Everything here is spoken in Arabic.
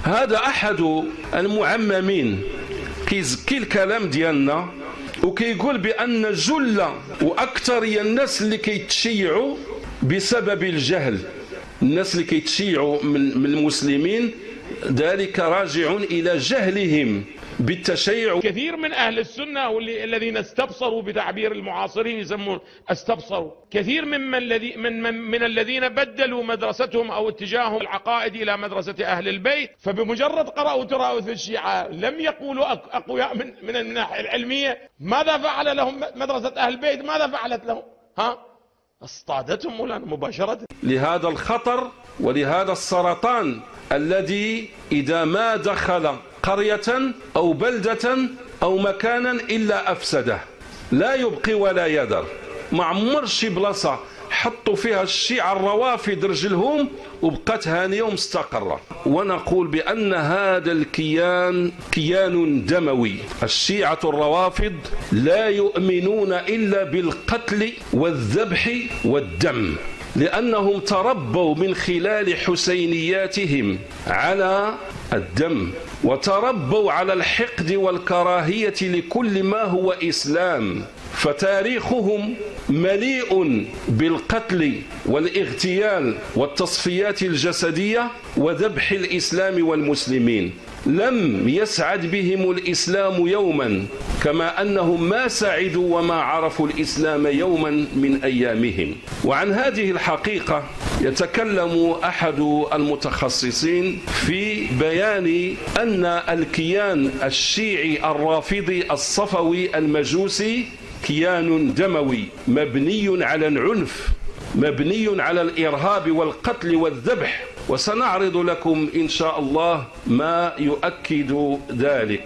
هذا أحد المعممين كيزكي الكلام ديالنا وكيقول بأن جل وأكثر الناس اللي كيتشيعوا بسبب الجهل، الناس اللي كيتشيعوا من المسلمين ذلك راجع إلى جهلهم بالتشيع. كثير من أهل السنة الذين استبصروا بتعبير المعاصرين يسمون استبصروا، كثير من الذين بدلوا مدرستهم أو اتجاههم العقائد إلى مدرسة أهل البيت، فبمجرد قرأوا تراث الشيعة لم يقولوا أقوياء من الناحية العلمية. ماذا فعل لهم مدرسة أهل البيت؟ ماذا فعلت لهم؟ اصطادتهم مولانا مباشرة. لهذا الخطر ولهذا السرطان الذي إذا ما دخل قرية أو بلدة أو مكانا إلا أفسده، لا يبقي ولا يذر. ما عمر شي بلاصة حطوا فيها الشيعة الروافد رجلهم وبقت هانية ومستقرة. ونقول بأن هذا الكيان كيان دموي. الشيعة الروافد لا يؤمنون إلا بالقتل والذبح والدم، لأنهم تربوا من خلال حسينياتهم على الدم، وتربوا على الحقد والكراهية لكل ما هو إسلام، فتاريخهم مليء بالقتل والاغتيال والتصفيات الجسدية وذبح الإسلام والمسلمين. لم يسعد بهم الإسلام يوما، كما أنهم ما سعدوا وما عرفوا الإسلام يوما من أيامهم. وعن هذه الحقيقة يتكلم أحد المتخصصين في بيان أن الكيان الشيعي الرافضي الصفوي المجوسي كيان دموي مبني على العنف، مبني على الإرهاب والقتل والذبح، وسنعرض لكم إن شاء الله ما يؤكد ذلك.